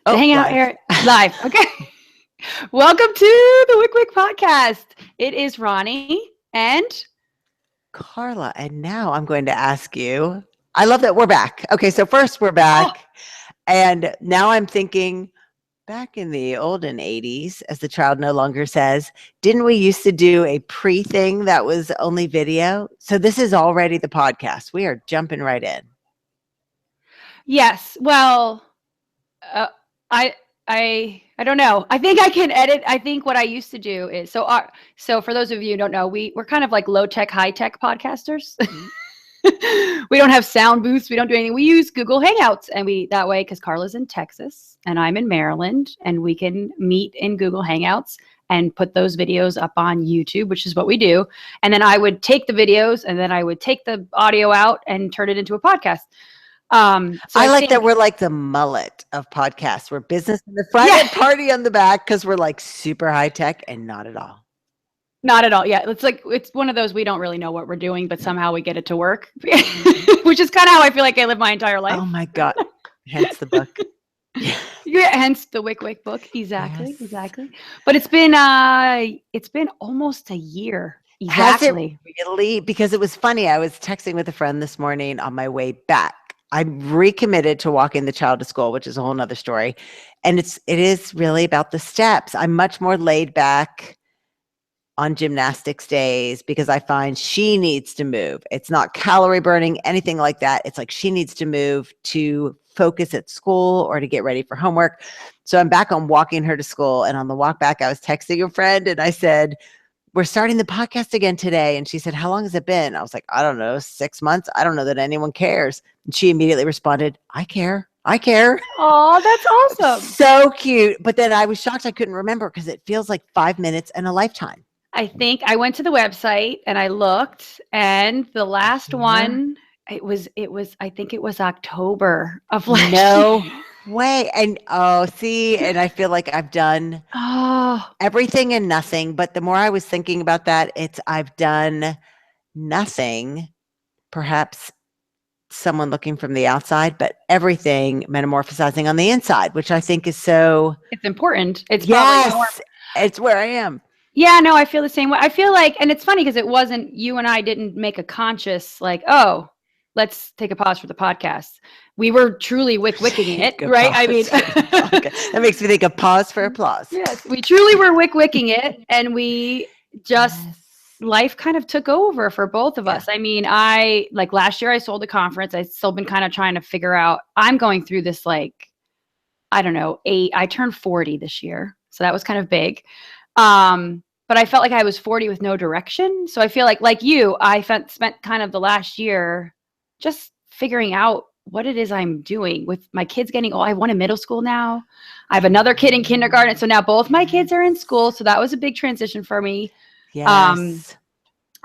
The Oh, Hangout live. Air live. Okay. Welcome to the wycwyc podcast. It is Ronnie and Carla, and now I'm going to ask you. I love that we're back. Okay, so first we're oh back, and now I'm thinking back in the olden 80s, as the child no longer says, didn't we used to do a pre thing that was only video? So this is already the podcast. We are jumping right in. yes. Well, uh, I I don't know. I think I can edit. I think what I used to do is so for those of you who don't know, we're kind of like low tech, high tech podcasters. We don't have sound booths. We don't do anything. We use Google Hangouts, and we that way because Carla's in Texas and I'm in Maryland, and we can meet in Google Hangouts and put those videos up on YouTube, which is what we do. And then I would take the videos, and then I would take the audio out and turn it into a podcast. So I I like that think, we're like the mullet of podcasts. We're business in the front yeah, and party on the back because we're like super high tech and not at all. not at all. Yeah, it's one of those we don't really know what we're doing, but somehow we get it to work, which is kind of how I feel like I live my entire life. Oh my God. Hence the book. Yeah. Yeah, hence the wycwyc book. Exactly, Yes. exactly. But it's been almost a year. Has it Exactly. really? Because it was funny. I was texting with a friend this morning on my way back. I'm recommitted to walking the child to school, which is a whole nother story. And it is really about the steps. I'm much more laid back on gymnastics days because I find she needs to move. It's not calorie burning, anything like that. It's like she needs to move to focus at school or to get ready for homework. So I'm back on walking her to school. And on the walk back, I was texting a friend and I said, we're starting the podcast again today. And she said, how long has it been? I was like, I don't know, 6 months. I don't know that anyone cares. And she immediately responded, I care. I care. Oh, that's awesome. So cute. But then I was shocked I couldn't remember because it feels like 5 minutes and a lifetime. I think I went to the website and I looked, and the last Sure. one, it was I think it was October of last No year. way. And oh, see, and I feel like I've done Oh, everything and nothing. But the more I was thinking about that, I've done nothing, perhaps someone looking from the outside, but everything metamorphosizing on the inside, which I think is so, it's important. It's probably more. yes, it's where I am. Yeah, no, I feel the same way. I feel like, and it's funny because it wasn't, you and I didn't make a conscious, like, oh, let's take a pause for the podcast. We were truly wicking it, Take a right? I mean, pause. Okay. That makes me think of pause for applause. yes, we truly were wicking it, and we just, Yes. life kind of took over for both of Yeah. us. I mean, like last year I sold a conference. I still been kind of trying to figure out, I'm going through this, like, I don't know, I turned 40 this year. So that was kind of big. But I felt like I was 40 with no direction. So I feel like you, I spent kind of the last year just figuring out what it is I'm doing with my kids getting old. I have one in middle school now. I have another kid in kindergarten. So now both my kids are in school. So that was a big transition for me. Um, Yes.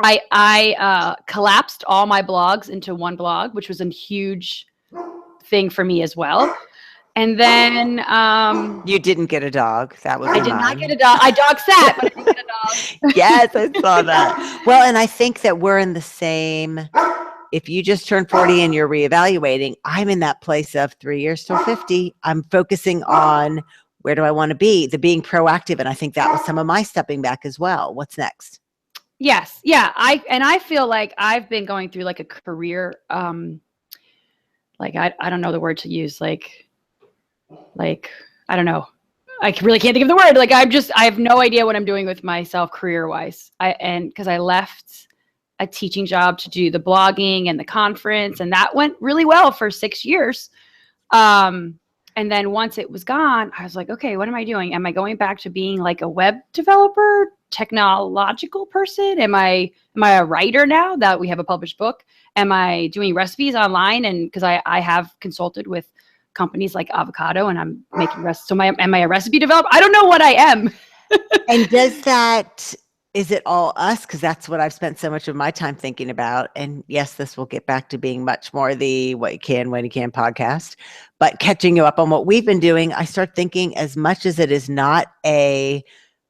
I collapsed all my blogs into one blog, which was a huge thing for me as well. And then You didn't get a dog. That was I a did not get a mine. dog. I dog sat, but I didn't get a dog. Yes, I saw that. Well, and I think that we're in the same. If you just turned 40 and you're reevaluating, I'm in that place of 3 years till 50. I'm focusing on where do I want to be, the being proactive. And I think that was some of my stepping back as well. What's next? Yes. Yeah. I feel like I've been going through like a career, like I don't know the word to use, like I don't know. I really can't think of the word. Like I have no idea what I'm doing with myself career wise. Because I left a teaching job to do the blogging and the conference, and that went really well for 6 years. And then once it was gone, I was like, okay, what am I doing? Am I going back to being like a web developer, technological person? Am I a writer now that we have a published book? Am I doing recipes online? And because I have consulted with companies like Avocado, and I'm making recipes. So am I a recipe developer? I don't know what I am. And is it all us? Because that's what I've spent so much of my time thinking about. And yes, this will get back to being much more the what you can, when you can podcast, but catching you up on what we've been doing. I start thinking, as much as it is not a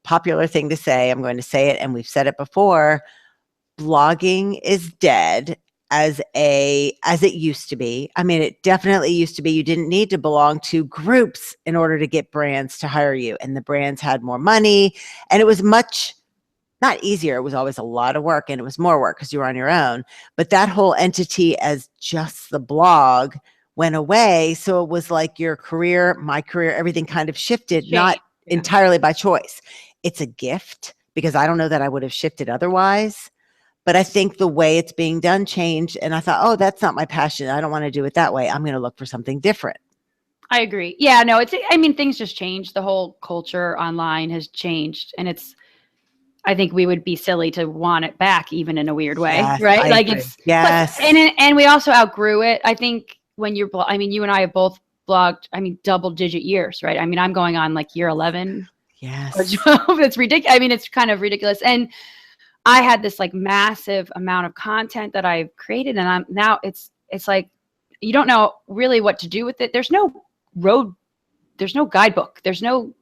popular thing to say, I'm going to say it, and we've said it before, blogging is dead. as it used to be. I mean, it definitely used to be you didn't need to belong to groups in order to get brands to hire you, and the brands had more money, and it was much not easier. It was always a lot of work, and it was more work because you were on your own. But that whole entity as just the blog went away. So it was like your career, my career, everything kind of shifted, not entirely by choice. It's a gift because I don't know that I would have shifted otherwise. But I think the way it's being done changed. And I thought, oh, that's not my passion. I don't want to do it that way. I'm going to look for something different. I agree. Yeah, no, I mean, things just changed. The whole culture online has changed. And I think we would be silly to want it back, even in a weird way, Yes, right? I Like agree. it's, yes. and we also outgrew it. I think when you and I have both blogged, double digit years, right? I mean, I'm going on like year 11 Yes. or 12. It's ridiculous. I mean, it's kind of ridiculous. And I had this like massive amount of content that I've created, and now it's like, you don't know really what to do with it. There's no guidebook. There's no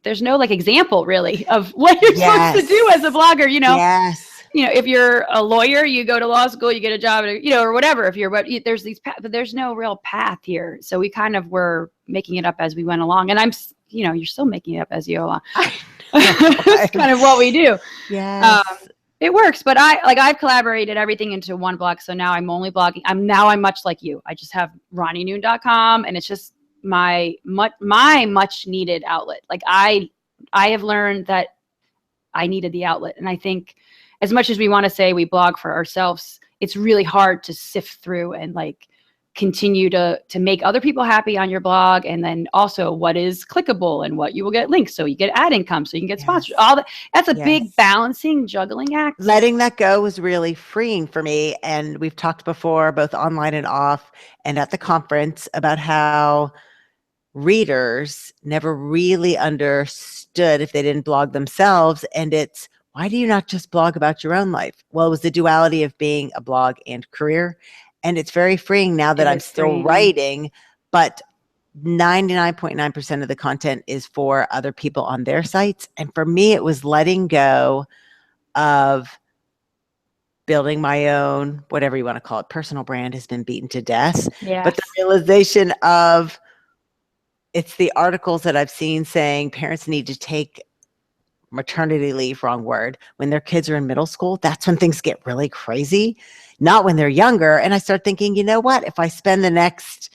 like example really of what you're supposed to do as a blogger, Yes. If you're a lawyer, you go to law school, you get a job, or whatever. But there's no real path here. So we kind of were making it up as we went along, and you're still making it up as you go along. It's kind of what we do. Yes. It works, but I've collaborated everything into one blog. So now I'm only blogging. I'm much like you. I just have ronnienoon.com, and it's just my much needed outlet. Like I have learned that I needed the outlet. And I think as much as we want to say we blog for ourselves, it's really hard to sift through and like continue to make other people happy on your blog. And then also what is clickable and what you will get links. So you get ad income, so you can get sponsored, all that. That's a big balancing, juggling act. Letting that go was really freeing for me. And we've talked before, both online and off and at the conference, about how readers never really understood if they didn't blog themselves. And it's, why do you not just blog about your own life? Well, it was the duality of being a blog and career. And it's very freeing now that I'm still writing, but 99.9% of the content is for other people on their sites. And for me, it was letting go of building my own, whatever you want to call it, personal brand has been beaten to death. Yes. But the realization of, it's the articles that I've seen saying parents need to take maternity leave, wrong word, when their kids are in middle school. That's when things get really crazy, not when they're younger. And I start thinking, you know what, if I spend the next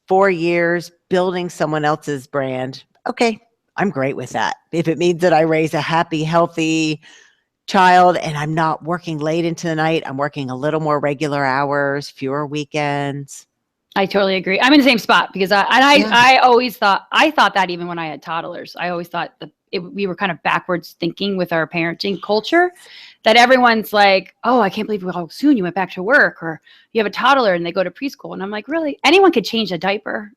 4 years building someone else's brand, okay, I'm great with that. If it means that I raise a happy, healthy child and I'm not working late into the night, I'm working a little more regular hours, fewer weekends. I totally agree. I'm in the same spot because I always thought that even when I had toddlers, I always thought that we were kind of backwards thinking with our parenting culture, that everyone's like, oh, I can't believe how soon you went back to work, or you have a toddler and they go to preschool. And I'm like, really? Anyone could change a diaper.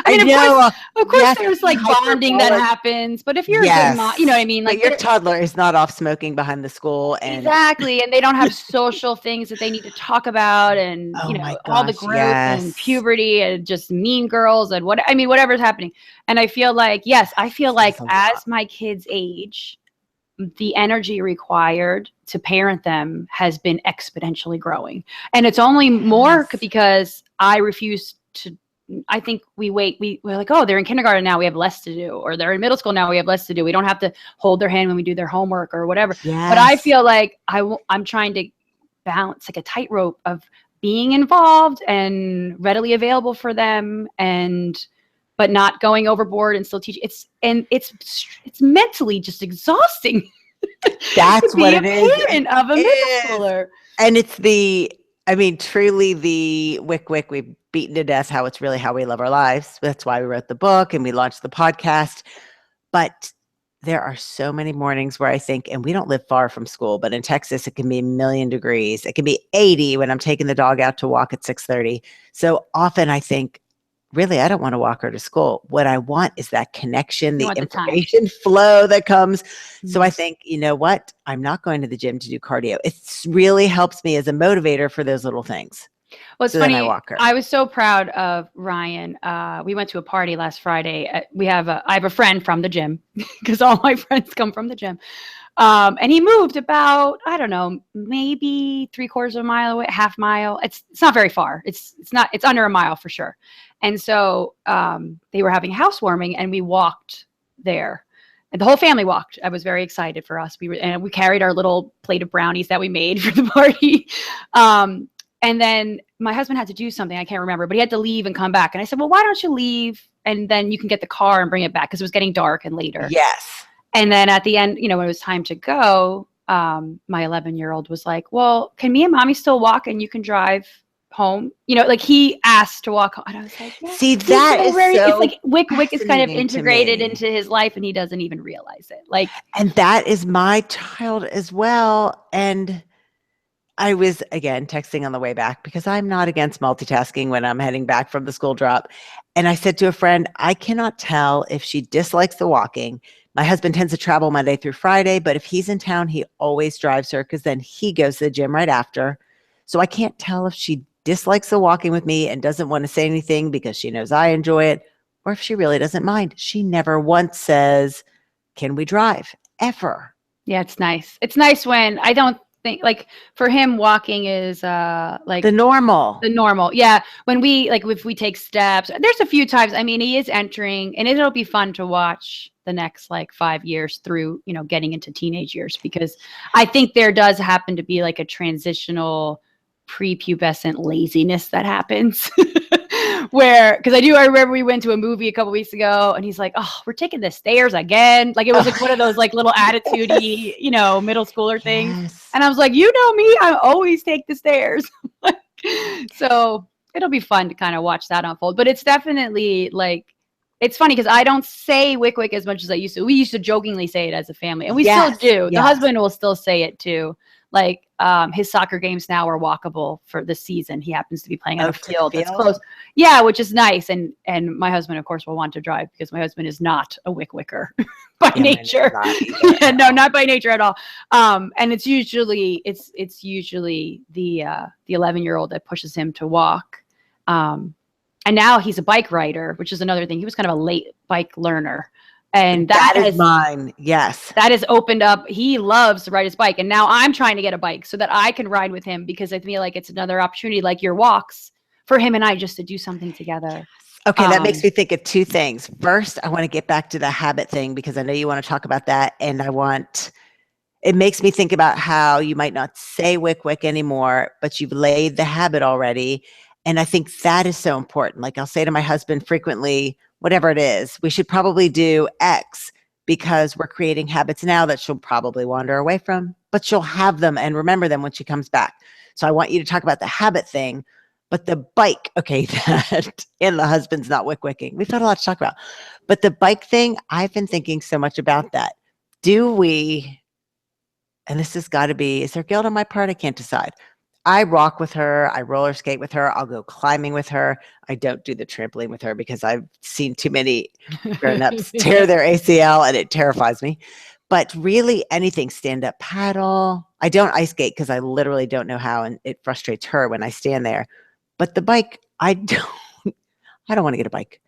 I mean, of course there's like bonding that happens, but if you're a good mom, you know what I mean? Like your toddler is not off smoking behind the school. And exactly. And they don't have social things that they need to talk about, and all the growth and puberty and just mean girls and whatever's happening. And I feel like, as my kids age, the energy required to parent them has been exponentially growing. And it's only more because I refuse to. I think we're like, oh, they're in kindergarten now, we have less to do, or they're in middle school now, we have less to do. We don't have to hold their hand when we do their homework or whatever. Yes. But I feel like I'm trying to balance like a tightrope of being involved and readily available for them, but not going overboard and still teaching. It's mentally just exhausting. That's what it is. Parent of a middle schooler. And it's truly the wycwyc, we've beaten to death how it's really how we live our lives. That's why we wrote the book and we launched the podcast. But there are so many mornings where I think, and we don't live far from school, but in Texas, it can be 1,000,000 degrees. It can be 80 when I'm taking the dog out to walk at 6:30. So often I think, really, I don't want to walk her to school. What I want is that connection, the information flow that comes. Mm-hmm. So I think, you know what? I'm not going to the gym to do cardio. It really helps me as a motivator for those little things. Well, it's funny. I was so proud of Ryan. We went to a party last Friday. I have a friend from the gym because all my friends come from the gym. And he moved about, I don't know, maybe 3/4 of a mile away, half mile. It's not very far. It's under a mile for sure. And so they were having housewarming and we walked there. And the whole family walked. I was very excited for us. We carried our little plate of brownies that we made for the party. And then my husband had to do something. I can't remember, but he had to leave and come back. And I said, well, why don't you leave? And then you can get the car and bring it back. Cause it was getting dark and later. Yes. And then at the end, when it was time to go, my 11-year-old was like, well, can me and mommy still walk and you can drive home? Like he asked to walk home. And I was like, yeah. See, that is it's like wycwyc is kind of fascinating to integrated me. into his life and he doesn't even realize it. Like, and that is my child as well. And I was, again, texting on the way back because I'm not against multitasking when I'm heading back from the school drop. And I said to a friend, I cannot tell if she dislikes the walking. My husband tends to travel Monday through Friday, but if he's in town, he always drives her because then he goes to the gym right after. So I can't tell if she dislikes the walking with me and doesn't want to say anything because she knows I enjoy it, or if she really doesn't mind. She never once says, can we drive? Ever. Yeah, it's nice. It's nice when I don't think, like, for him, walking is like the normal. Yeah. When we, like, if we take steps, there's a few times, I mean, he is entering, and it'll be fun to watch the next like 5 years through, getting into teenage years, because I think there does happen to be like a transitional prepubescent laziness that happens where, because I remember we went to a movie a couple weeks ago and he's like, oh, we're taking the stairs again. Like it was like one of those like little attitude-y, middle schooler things. Yes. And I was like, me, I always take the stairs. So it'll be fun to kind of watch that unfold. But it's definitely like, it's funny because I don't say wycwyc as much as I used to. We used to jokingly say it as a family, and we still do. The husband will still say it too. Like his soccer games now are walkable for the season. He happens to be playing on a field that's close. Yeah, which is nice. And my husband, of course, will want to drive because my husband is not a wycwycer by nature. Yeah, no, not by nature at all. And it's usually the 11-year-old that pushes him to walk. And now he's a bike rider, which is another thing. He was kind of a late bike learner. And that is mine. Yes. That has opened up. He loves to ride his bike. And now I'm trying to get a bike so that I can ride with him, because I feel like it's another opportunity, like your walks, for him and I just to do something together. Okay, that makes me think of two things. First, I want to get back to the habit thing because I know you want to talk about that. And it makes me think about how you might not say wycwyc anymore, but you've laid the habit already. And I think that is so important. Like I'll say to my husband frequently, whatever it is, we should probably do X because we're creating habits now that she'll probably wander away from, but she'll have them and remember them when she comes back. So I want you to talk about the habit thing, but the bike, okay, that and the husband's not wycwicking. We've got a lot to talk about, but the bike thing, I've been thinking so much about that. Do we, and this has got to be, is there guilt on my part? I can't decide. I rock with her. I roller skate with her. I'll go climbing with her. I don't do the trampoline with her because I've seen too many grown-ups tear their ACL and it terrifies me. But really anything, stand-up paddle. I don't ice skate because I literally don't know how, and it frustrates her when I stand there. But the bike, I don't want to get a bike.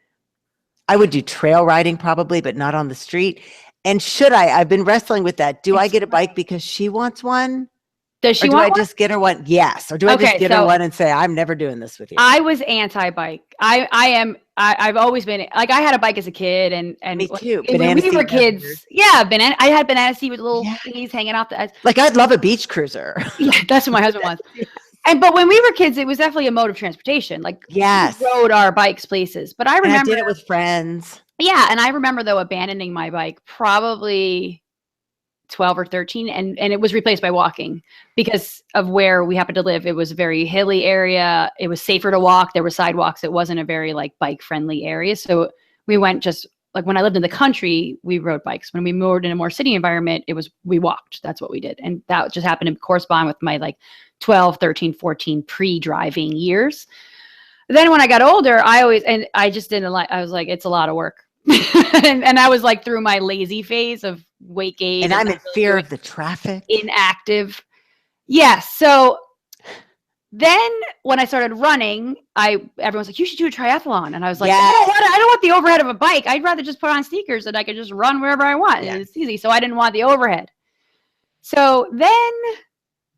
I would do trail riding probably, but not on the street. And should I? I've been wrestling with that. Do I get a bike because she wants one? Does she want want I just get her one? Yes. Or do I just get her one and say, I'm never doing this with you? I was anti-bike. I've always been, like, I had a bike as a kid and me too. When we were kids. Yeah. I had banana seat with little thingies hanging off the edge. Like I'd love a beach cruiser. Yeah, that's what my husband wants. But when we were kids, it was definitely a mode of transportation. Like we rode our bikes places. But I remember. And I did it with friends. Yeah. And I remember though abandoning my bike probably 12 or 13 and it was replaced by walking because of where we happened to live. It was a very hilly area. It was safer to walk. There were sidewalks. It wasn't a very like bike friendly area. So we went just like when I lived in the country, we rode bikes. When we moved in a more city environment, we walked. That's what we did. And that just happened to correspond with my like 12, 13, 14 pre-driving years. Then when I got older, I was like, it's a lot of work. and I was like through my lazy phase of weight gain. And I'm in fear of the traffic. Inactive. Yes. So then when I started running, everyone's like, you should do a triathlon. And I was like, I don't want the overhead of a bike. I'd rather just put on sneakers and I could just run wherever I want. And it's easy. So I didn't want the overhead. So then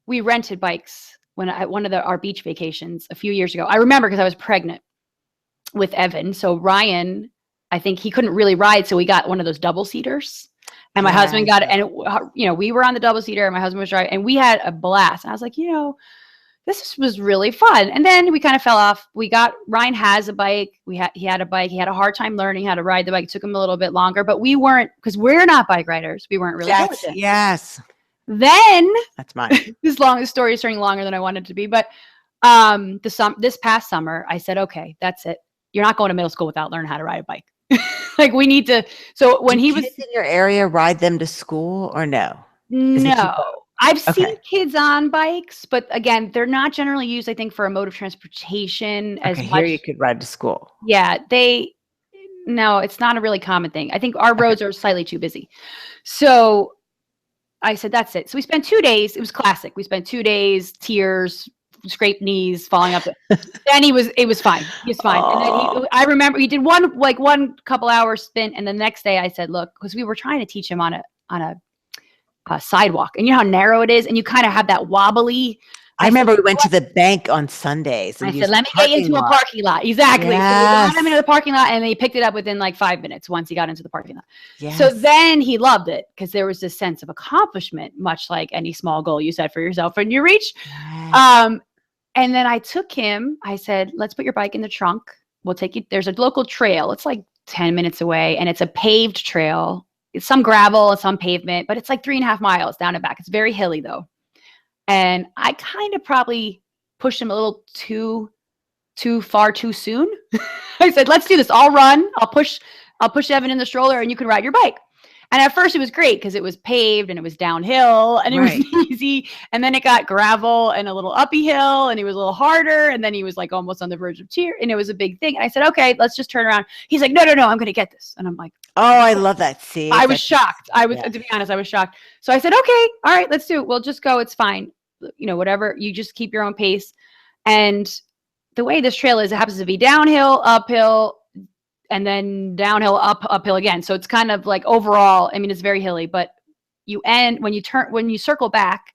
we rented bikes at one of our beach vacations a few years ago. I remember because I was pregnant with Evan. So Ryan, I think he couldn't really ride, so we got one of those double seaters. And my husband got it, and we were on the double seater, and my husband was driving, and we had a blast. And I was like, this was really fun. And then we kind of fell off. Ryan has a bike. He had a bike. He had a hard time learning how to ride the bike. It took him a little bit longer, but we weren't, because we're not bike riders. We weren't really diligent. Yes. Then that's mine. This story is turning longer than I wanted it to be, but this past summer, I said, okay, that's it. You're not going to middle school without learning how to ride a bike. Like we need to. So when he was in your area, ride them to school or no? No, I've seen kids on bikes, but again, they're not generally used, I think, for a mode of transportation as much. Here you could ride to school. Yeah, no, it's not a really common thing. I think our roads are slightly too busy. So I said, that's it. So we spent 2 days. It was classic. We spent 2 days, tears, scraped knees, falling up. Then it was fine. He was fine. And then I remember he did one couple hours spin. And the next day I said, look, because we were trying to teach him on a sidewalk, and you know how narrow it is, and you kind of have that wobbly. I remember we went to the bank on Sundays. I said, let me get into a parking lot. Exactly. Yes. So we got him into the parking lot, and he picked it up within like 5 minutes once he got into the parking lot. Yes. So then he loved it because there was this sense of accomplishment, much like any small goal you set for yourself when you reach. Yes. And then I took him. I said, let's put your bike in the trunk. We'll take you. There's a local trail. It's like 10 minutes away, and it's a paved trail. It's some gravel and some pavement, but it's like 3.5 miles down and back. It's very hilly though. And I kind of probably pushed him a little too far too soon. I said, let's do this. I'll run. I'll push Evan in the stroller and you can ride your bike. And at first it was great because it was paved and it was downhill and it was easy. And then it got gravel and a little uppy hill and he was a little harder. And then he was like almost on the verge of tear and it was a big thing. And I said, okay, let's just turn around. He's like, no, I'm going to get this. And I'm like, oh, I love that. See, I was shocked. To be honest, I was shocked. So I said, okay, all right, let's do it. We'll just go. It's fine. Whatever. You just keep your own pace. And the way this trail is, it happens to be downhill, uphill, and then downhill, uphill again. So it's kind of like overall, I mean, it's very hilly, but when you circle back,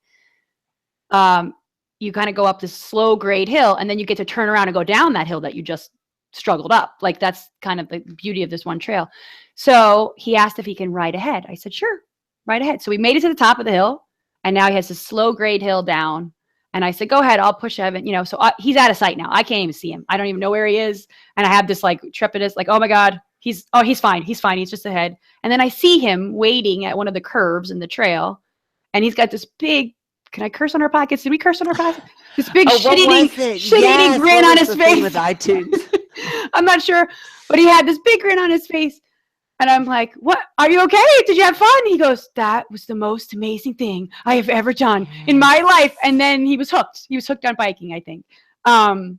you kind of go up this slow grade hill and then you get to turn around and go down that hill that you just struggled up. Like that's kind of the beauty of this one trail. So he asked if he can ride ahead. I said, sure, ride ahead. So we made it to the top of the hill and now he has this slow grade hill down. And I said, go ahead, I'll push Evan, so he's out of sight now. I can't even see him. I don't even know where he is. And I have this like trepidous, like, oh my God, he's fine. He's fine. He's just ahead. And then I see him waiting at one of the curves in the trail. And he's got this big, can I curse on our podcast? Did we curse on our podcast? This big shit-eating grin on his face. With iTunes. I'm not sure, but he had this big grin on his face. And I'm like, what? Are you okay? Did you have fun? He goes, that was the most amazing thing I have ever done in my life. And then he was hooked. He was hooked on biking, I think. And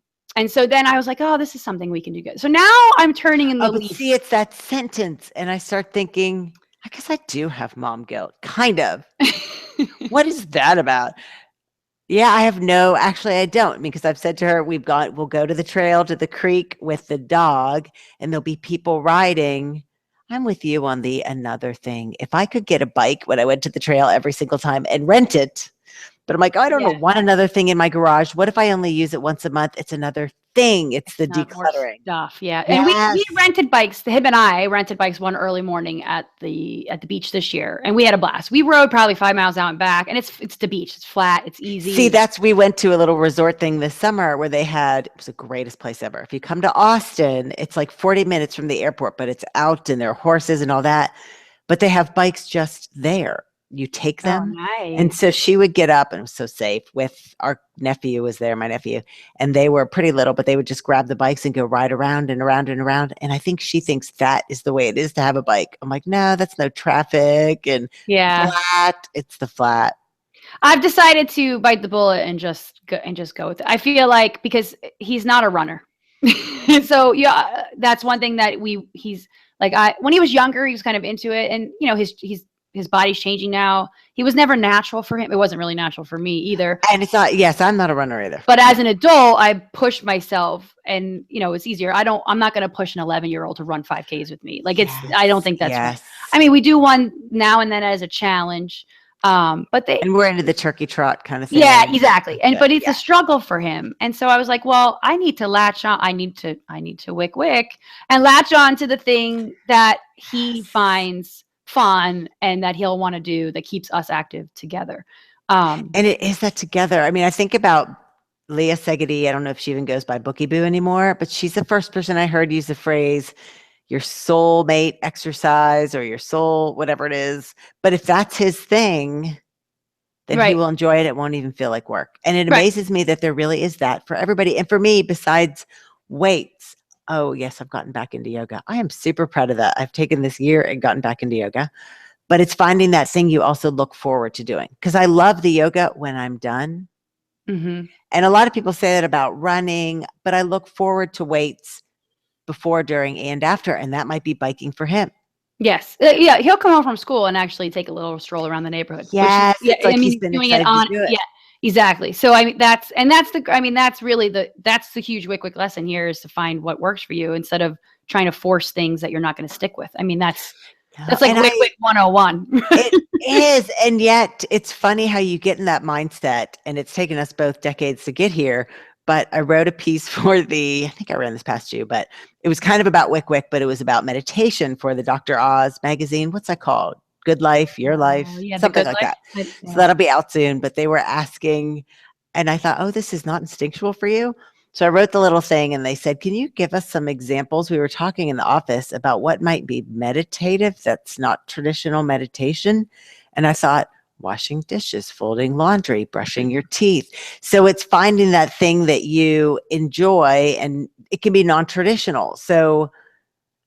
so then I was like, oh, this is something we can do good. So now I'm turning in the leaf. See, it's that sentence. And I start thinking, I guess I do have mom guilt. Kind of. What is that about? Yeah, actually I don't, because I've said to her, we'll go to the trail, to the creek with the dog, and there'll be people riding. I'm with you on the another thing. If I could get a bike when I went to the trail every single time and rent it, but I'm like, I don't want another thing in my garage. What if I only use it once a month? It's another thing. It's the decluttering stuff. Yeah. And we rented bikes. Him and I rented bikes one early morning at the beach this year. And we had a blast. We rode probably 5 miles out and back. And it's the beach. It's flat. It's easy. See, we went to a little resort thing this summer where it was the greatest place ever. If you come to Austin, it's like 40 minutes from the airport, but it's out and there are horses and all that. But they have bikes just there. You take them. Oh, nice. And so she would get up, and it was so safe, with our nephew was there, my nephew, and they were pretty little, but they would just grab the bikes and go ride around and around and around. And I think she thinks that is the way it is to have a bike. I'm like, no, that's no traffic and flat. It's the flat. I've decided to bite the bullet and just go with it. I feel like because he's not a runner. So that's one thing that he's like, when he was younger, he was kind of into it, and his body's changing now. He was never natural for him. It wasn't really natural for me either. And it's not, yes, I'm not a runner either. But as an adult, I pushed myself and, it's easier. I'm not going to push an 11-year-old to run 5Ks with me. Like I don't think that's right. I mean, we do one now and then as a challenge. But they, And we're into the turkey trot kind of thing. yeah, exactly. And, but it's Yeah. a struggle for him. And so I was like, well, I need to latch on. I need to wycwyc and latch on to the thing that he finds fun and that he'll want to do that keeps us active together. And it is that together. I mean, I think about Leah Segedy. I don't know if she even goes by Bookie Boo anymore, but she's the first person I heard use the phrase your soulmate exercise or your soul, whatever it is. But if that's his thing, then he will enjoy it. It won't even feel like work. And it amazes me that there really is that for everybody. And for me, besides weights, oh yes, I've gotten back into yoga. I am super proud of that. I've taken this year and gotten back into yoga. But it's finding that thing you also look forward to doing. Because I love the yoga when I'm done. Mm-hmm. And a lot of people say that about running, but I look forward to weights before, during, and after. And that might be biking for him. Yes. Yeah. He'll come home from school and actually take a little stroll around the neighborhood. Yes. Which is, it's like he's been doing excited it on, to do it. yeah, exactly. So that's really that's the huge wycwyc lesson here, is to find what works for you instead of trying to force things that you're not going to stick with. I mean, that's like wycwyc 101. It is. And yet it's funny how you get in that mindset, and it's taken us both decades to get here. But I wrote a piece for I think I ran this past you, but it was kind of about wycwyc, but it was about meditation for the Dr. Oz magazine. What's that called? Good Life, Your Life, something like that. Yeah. So that'll be out soon. But they were asking, and I thought, oh, this is not instinctual for you. So I wrote the little thing, and they said, can you give us some examples? We were talking in the office about what might be meditative that's not traditional meditation. And I thought, washing dishes, folding laundry, brushing your teeth. So it's finding that thing that you enjoy, and it can be non-traditional. So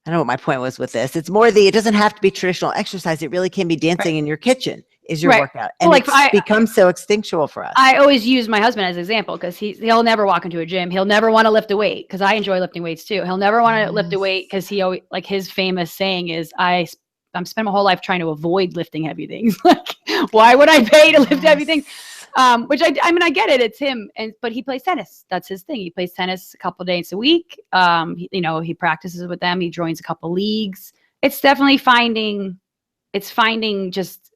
I don't know what my point was with this. It's more it doesn't have to be traditional exercise. It really can be dancing in your kitchen is your workout. And it's become so instinctual for us. I always use my husband as an example because he'll never walk into a gym. He'll never want to lift a weight because I enjoy lifting weights too. He'll never want to lift a weight because he always, like, his famous saying is, I'm spending my whole life trying to avoid lifting heavy things. Like, why would I pay to lift heavy things? Which I mean, I get it. It's him. But he plays tennis. That's his thing. He plays tennis a couple of days a week. He practices with them. He joins a couple leagues. It's definitely finding just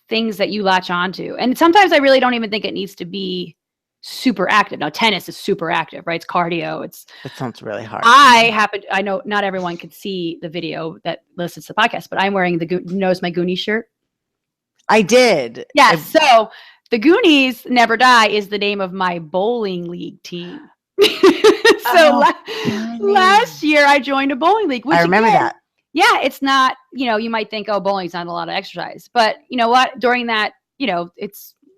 things that you latch onto. And sometimes I really don't even think it needs to be super active. Now, tennis is super active, right? It's cardio. That sounds really hard. I know not everyone could see the video that listens to the podcast, but I'm wearing my Goonies shirt. I did. Yes. So the Goonies Never Die is the name of my bowling league team. So last year I joined a bowling league. Which, I remember that. Yeah, it's not, you might think, oh, bowling's not a lot of exercise, but you know what? During that,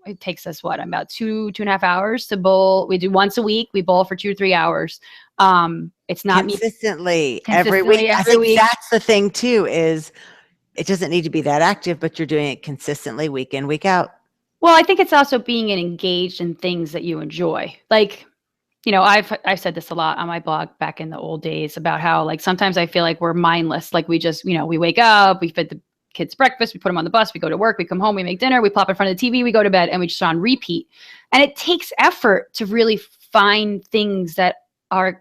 it takes us about 2.5 hours to bowl. We do once a week. We bowl for 2 or 3 hours. It's not consistently every week. I think that's the thing too, is it doesn't need to be that active, but you're doing it consistently week in, week out. Well, I think it's also being engaged in things that you enjoy. Like, I've said this a lot on my blog back in the old days about how, like, sometimes I feel like we're mindless. Like, we just, we wake up, we feed the kids breakfast, we put them on the bus, we go to work, we come home, we make dinner, we plop in front of the TV, we go to bed, and we just on repeat. And it takes effort to really find things that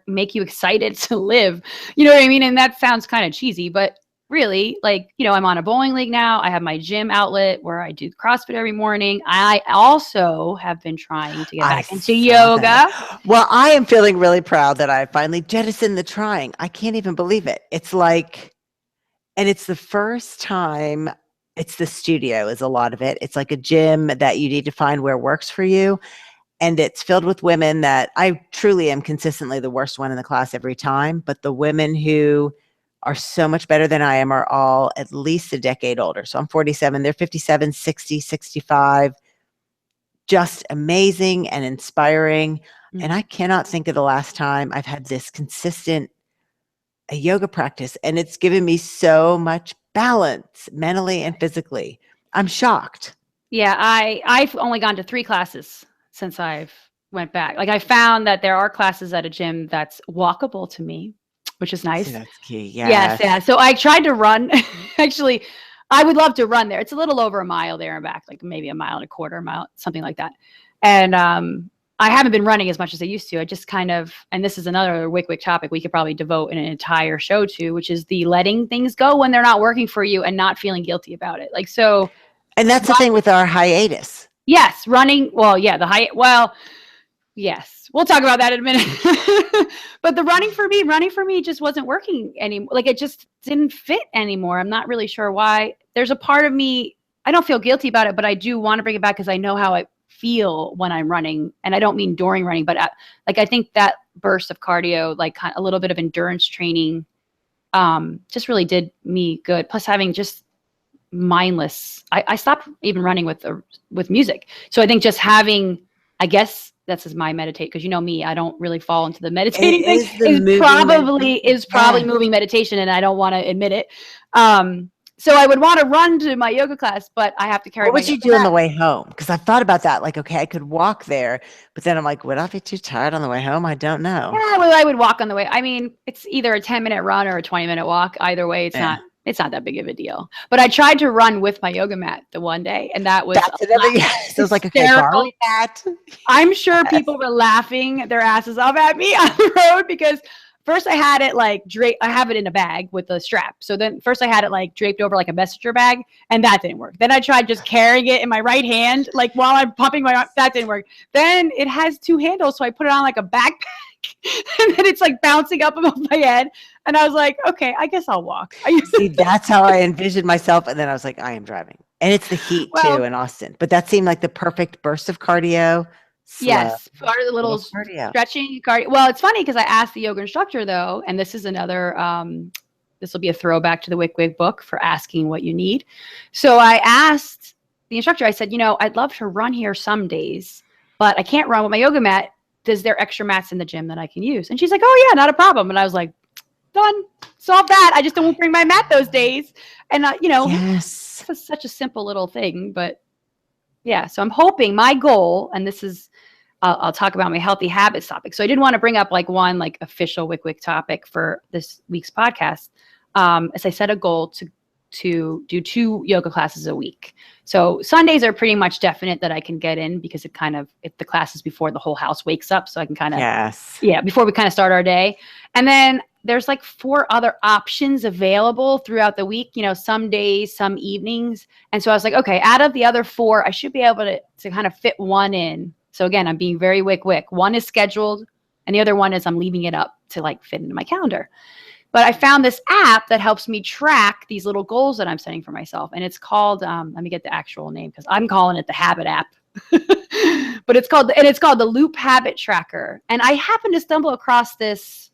make you excited to live. You know what I mean? And that sounds kind of cheesy, but really, like, I'm on a bowling league now. I have my gym outlet where I do CrossFit every morning. I also have been trying to get back into yoga. Well, I am feeling really proud that I finally jettisoned the trying. I can't even believe it. It's like, and it's the first time. It's the studio is a lot of it. It's like a gym that you need to find where works for you. And it's filled with women that I truly am consistently the worst one in the class every time. But the women who are so much better than I am are all at least a decade older. So I'm 47, they're 57, 60, 65, just amazing and inspiring. And I cannot think of the last time I've had this consistent yoga practice, and it's given me so much balance mentally and physically. I'm shocked. Yeah, I've only gone to 3 classes since I've went back. Like, I found that there are classes at a gym that's walkable to me, which is nice. See, that's key. Yes. Yeah. So I tried to run. Actually, I would love to run there. It's a little over a mile there and back, like maybe 1.25 miles, something like that. And I haven't been running as much as I used to. I just kind of, and this is another wycwyc topic we could probably devote an entire show to, which is the letting things go when they're not working for you and not feeling guilty about it. Like, so And that's the thing with our hiatus. Yes, running. Well, yeah, yes, we'll talk about that in a minute. But the running for me just wasn't working anymore. Like it just didn't fit anymore. I'm not really sure why. There's a part of me, I don't feel guilty about it, but I do want to bring it back because I know how I feel when I'm running. And I don't mean during running, but like I think that burst of cardio, like kind of a little bit of endurance training, just really did me good. Plus having just mindless, I stopped even running with music. So I think just having, I guess that's just my meditate, because you know me, I don't really fall into the meditating thing. Is probably moving meditation, and I don't want to admit it. So I would want to run to my yoga class, but I have to carry. What would you do on the way home? Because I've thought about that. Like, okay, I could walk there, but then I'm like, would I be too tired on the way home? I don't know. Yeah, well, I would walk on the way. I mean, it's either a 10-minute run or a 20-minute walk. Either way, it's not that big of a deal. But I tried to run with my yoga mat the one day, and that was it was like, okay, borrow that. I'm sure people were laughing their asses off at me on the road, because first I had it like I have it in a bag with a strap. So then first I had it like draped over like a messenger bag, and that didn't work. Then I tried just carrying it in my right hand, like while I'm pumping my arm. That didn't work. Then it has 2 handles, so I put it on like a backpack. And then it's like bouncing up above my head. And I was like, okay, I guess I'll walk. See, that's how I envisioned myself. And then I was like, I am driving. And it's the heat too in Austin. But that seemed like the perfect burst of cardio. Yes. Part of the little stretching cardio. Well, it's funny because I asked the yoga instructor though, and this is another, this will be a throwback to the wycwyc book for asking what you need. So I asked the instructor, I said, you know, I'd love to run here some days, but I can't run with my yoga mat. Is there extra mats in the gym that I can use? And she's like, oh yeah, not a problem. And I was like, done, solve that. I just don't bring my mat those days. And you know, yes, it's such a simple little thing, but yeah. So I'm hoping, my goal, and this is, I'll talk about my healthy habits topic. So I did want to bring up like one like official wycwyc topic for this week's podcast. As I set a goal to do 2 yoga classes a week. So Sundays are pretty much definite that I can get in, because if the class is before the whole house wakes up, so I can kind of, before we kind of start our day. And then there's like 4 other options available throughout the week, you know, some days, some evenings. And so I was like, okay, out of the other 4, I should be able to kind of fit one in. So again, I'm being very wycwyc. One is scheduled, and the other one is I'm leaving it up to like fit into my calendar. But I found this app that helps me track these little goals that I'm setting for myself. And it's called, let me get the actual name, because I'm calling it the Habit app. But it's called the Loop Habit Tracker. And I happened to stumble across this.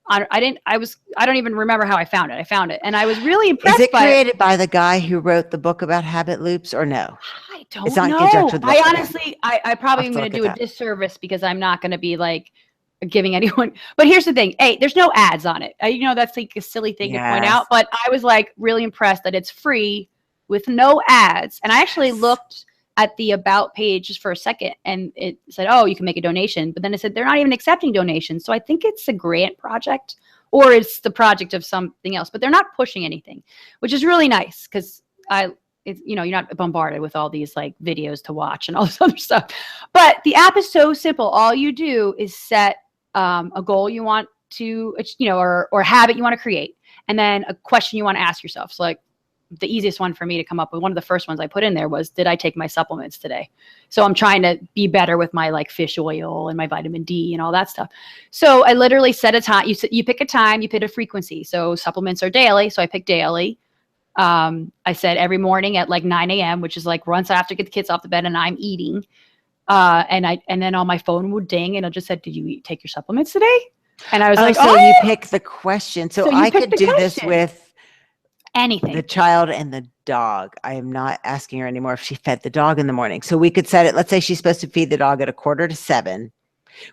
I don't even remember how I found it. I found it, and I was really impressed. Is it created by the guy who wrote the book about habit loops, or no? I don't know. I honestly, I probably am going to do a disservice, because I'm not going to be like giving anyone. But here's the thing. Hey, there's no ads on it. You know, that's like a silly thing to point out. But I was like really impressed that it's free with no ads. And I actually looked at the about page just for a second, and it said, oh, you can make a donation. But then it said they're not even accepting donations. So I think it's a grant project, or it's the project of something else, but they're not pushing anything, which is really nice, because you know, you're not bombarded with all these like videos to watch and all this other stuff. But the app is so simple. All you do is set a goal you want to, you know, or a habit you want to create, and then a question you want to ask yourself. So like the easiest one for me to come up with, one of the first ones I put in there was, did I take my supplements today? So I'm trying to be better with my like fish oil and my vitamin D and all that stuff. So I literally set a time. You pick a time, you pick a frequency. So supplements are daily. So I picked daily. I said every morning at like 9 a.m., which is like once I have to get the kids off the bed and I'm eating. And then on my phone would ding, and it just said, did you take your supplements today? And I was like, so you pick the question. So I could do this with anything. The child and the dog. I am not asking her anymore if she fed the dog in the morning. So we could set it, let's say she's supposed to feed the dog at 6:45.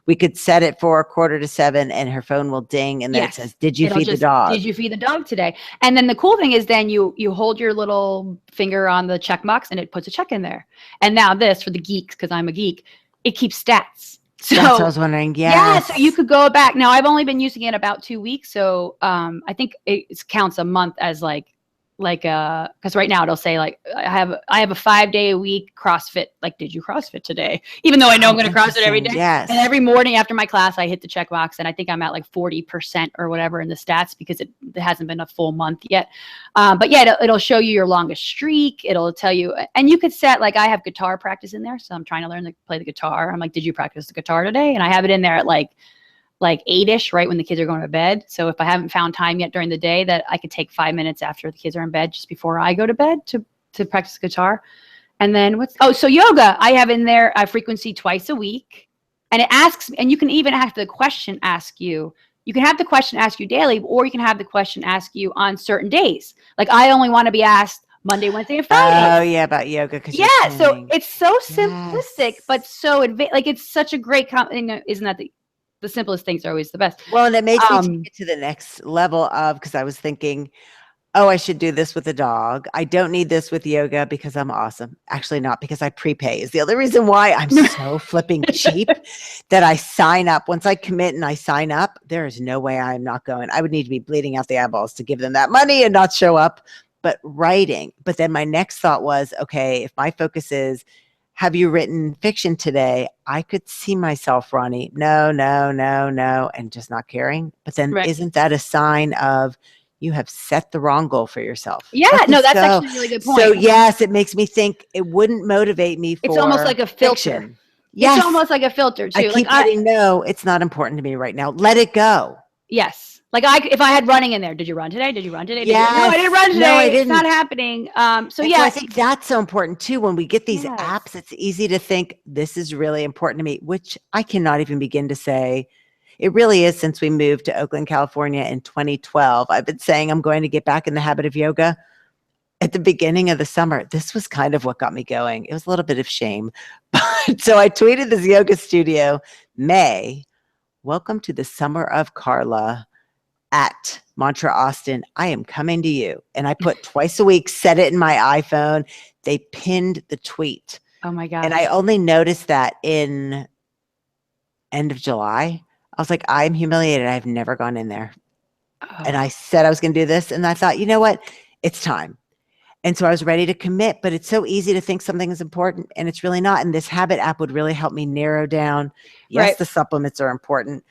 We could set it for 6:45, and her phone will ding, and then it says, did you feed the dog? Did you feed the dog today? And then the cool thing is then you hold your little finger on the check box, and it puts a check in there. And now this, for the geeks, because I'm a geek, it keeps stats. So that's what I was wondering. Yeah, so you could go back. Now I've only been using it about 2 weeks, so I think it counts a month as like because right now it'll say like I have a 5-day a week CrossFit. Like, did you CrossFit today? Even though I know I'm going to CrossFit every day. Yes. And every morning after my class, I hit the checkbox, and I think I'm at like 40% or whatever in the stats because it hasn't been a full month yet. But yeah, it'll show you your longest streak. It'll tell you, and you could set like I have guitar practice in there, so I'm trying to learn to play the guitar. I'm like, did you practice the guitar today? And I have it in there at like 8-ish, right when the kids are going to bed. So if I haven't found time yet during the day, that I could take 5 minutes after the kids are in bed, just before I go to bed, to practice guitar. And then so yoga, I have in there a frequency twice a week. And it asks, and you can even have the question ask you. You can have the question ask you daily, or you can have the question ask you on certain days. Like I only want to be asked Monday, Wednesday, and Friday. Oh yeah, about yoga. Yeah, so it's so simplistic, but so like it's such a great isn't that the simplest things are always the best. Well, and it makes me take it to the next level of, because I was thinking, oh, I should do this with a dog. I don't need this with yoga because I'm awesome. Actually not, because I prepay is the other reason why I'm so flipping cheap that I sign up. Once I commit and I sign up, there is no way I'm not going. I would need to be bleeding out the eyeballs to give them that money and not show up. But writing. But then my next thought was, okay, if my focus is, have you written fiction today? I could see myself, Ronnie, no, and just not caring. But then isn't that a sign of you have set the wrong goal for yourself? Yeah, that's actually a really good point. So yes, it makes me think it wouldn't motivate me for It's almost like a filter. Fiction. Yes. It's almost like a filter too. I keep getting, no, it's not important to me right now. Let it go. Yes. Like if I had running in there, did you run today? Did you run today? Yes. No, I didn't run today. No, I didn't. It's not happening. So and yeah, so I think that's so important too. When we get these apps, it's easy to think this is really important to me, which I cannot even begin to say. It really is. Since we moved to Oakland, California in 2012, I've been saying I'm going to get back in the habit of yoga. At the beginning of the summer, this was kind of what got me going. It was a little bit of shame. But so I tweeted this yoga studio, May, welcome to the summer of Carla. At Mantra Austin, I am coming to you. And I put twice a week, set it in my iPhone. They pinned the tweet. Oh my God. And I only noticed that in end of July. I was like, I'm humiliated. I've never gone in there. Oh. And I said I was going to do this. And I thought, you know what? It's time. And so I was ready to commit, but it's so easy to think something is important and it's really not. And this habit app would really help me narrow down. Yes, the supplements are important.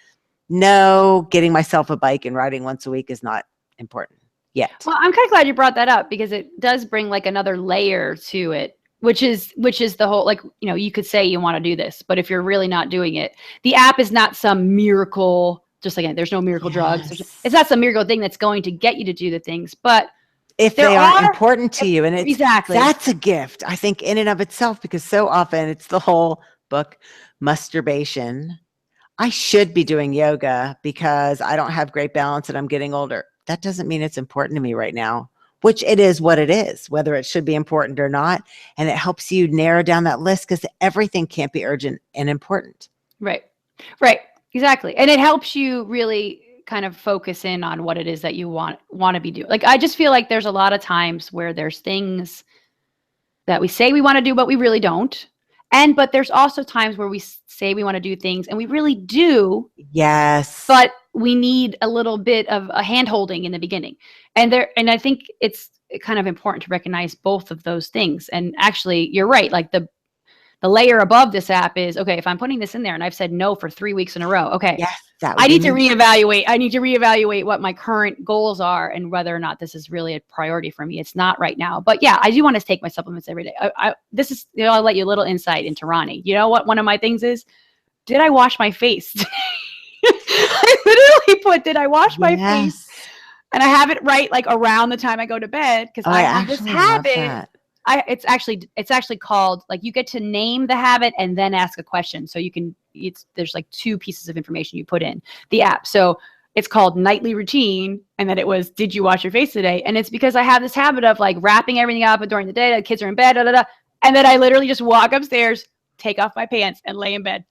No, getting myself a bike and riding once a week is not important yet. Well, I'm kind of glad you brought that up because it does bring like another layer to it, which is the whole, like, you could say you want to do this, but if you're really not doing it, the app is not some miracle, just again, there's no miracle drugs. It's not some miracle thing that's going to get you to do the things, but if they are important to you, and it's exactly, that's a gift, I think, in and of itself, because so often it's the whole book, masturbation. I should be doing yoga because I don't have great balance and I'm getting older. That doesn't mean it's important to me right now, which it is what it is, whether it should be important or not. And it helps you narrow down that list because everything can't be urgent and important. Right. Exactly. And it helps you really kind of focus in on what it is that you want to be doing. Like, I just feel like there's a lot of times where there's things that we say we want to do, but we really don't. But there's also times where we say we want to do things and we really do. Yes. But we need a little bit of a hand holding in the beginning. And I think it's kind of important to recognize both of those things. And actually, you're right. Like the layer above this app is, okay, if I'm putting this in there and I've said no for 3 weeks in a row, okay, yes, I need to reevaluate. I need to reevaluate what my current goals are and whether or not this is really a priority for me. It's not right now. But yeah, I do want to take my supplements every day. This is, I'll let you a little insight into Ronnie. You know what one of my things is? Did I wash my face? I literally put, did I wash my face? And I have it right like around the time I go to bed because I have this habit. It's actually called, like, you get to name the habit and then ask a question. So you can, there's like 2 pieces of information you put in the app. So it's called nightly routine. And then it was, did you wash your face today? And it's because I have this habit of like wrapping everything up during the day. The kids are in bed, and then I literally just walk upstairs, take off my pants and lay in bed.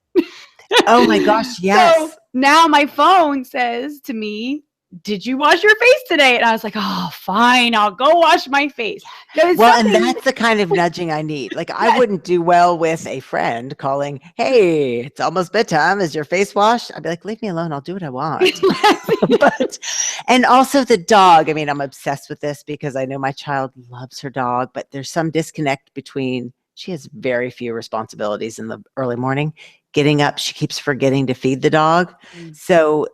Oh my gosh. Yes. So now my phone says to me, did you wash your face today? And I was like, oh, fine, I'll go wash my face. Well, and that's the kind of nudging I need. Like, I wouldn't do well with a friend calling, hey, it's almost bedtime. Is your face washed? I'd be like, leave me alone. I'll do what I want. And also the dog. I mean, I'm obsessed with this because I know my child loves her dog, but there's some disconnect between, she has very few responsibilities in the early morning. Getting up, she keeps forgetting to feed the dog. So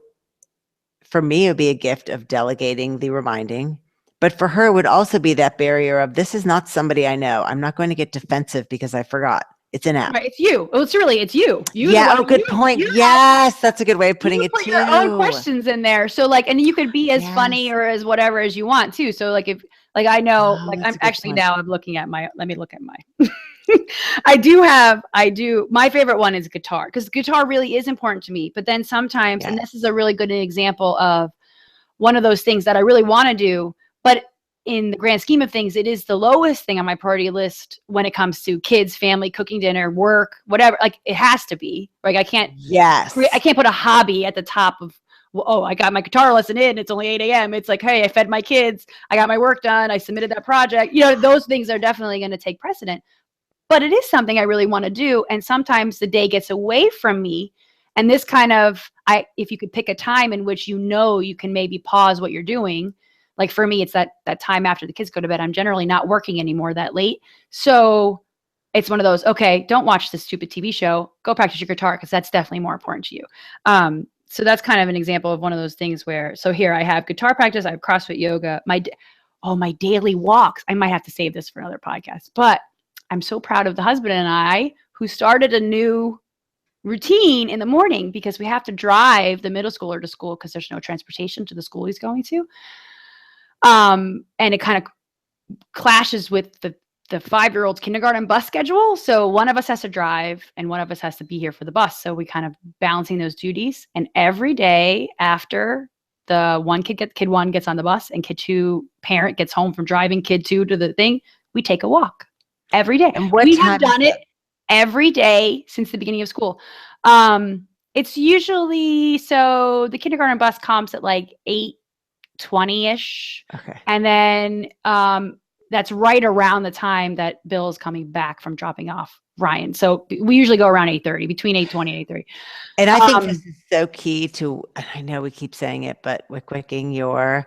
for me, it would be a gift of delegating the reminding. But for her, it would also be that barrier of, this is not somebody I know. I'm not going to get defensive because I forgot. It's an app. Right, it's you. Well, it's you. Yeah. Oh, good point. Yes, that's a good way of putting it too. Your own questions in there. So like, and you could be as funny or as whatever as you want too. So like, if like I know, like I'm actually now I'm looking at my. Let me look at my. I do. My favorite one is guitar, because guitar really is important to me. But then sometimes, and this is a really good example of one of those things that I really want to do, but in the grand scheme of things, it is the lowest thing on my priority list when it comes to kids, family, cooking dinner, work, whatever. Like, it has to be. Like, I can't put a hobby at the top of, well, oh, I got my guitar lesson in, it's only 8 a.m. It's like, hey, I fed my kids, I got my work done, I submitted that project. You know, those things are definitely going to take precedent. But it is something I really want to do. And sometimes the day gets away from me. And this kind of, if you could pick a time in which you can maybe pause what you're doing. Like for me, it's that time after the kids go to bed. I'm generally not working anymore that late. So it's one of those, okay, don't watch this stupid TV show. Go practice your guitar, because that's definitely more important to you. So that's kind of an example of one of those things where, so here I have guitar practice, I have CrossFit yoga, my daily walks. I might have to save this for another podcast, but I'm so proud of the husband and I who started a new routine in the morning, because we have to drive the middle schooler to school because there's no transportation to the school he's going to. And it kind of clashes with the 5-year-old's kindergarten bus schedule. So one of us has to drive and one of us has to be here for the bus. So we kind of balancing those duties. And every day after the kid one gets on the bus and kid 2 parent gets home from driving kid 2 to the thing, we take a walk every day. And we have done it every day since the beginning of school. It's usually, so the kindergarten bus comes at like 8:20-ish. Okay. And then that's right around the time that Bill is coming back from dropping off Ryan. So we usually go around 8:30, between 8:20 and 8:30. And I think this is so key to, and I know we keep saying it, but wycwycing your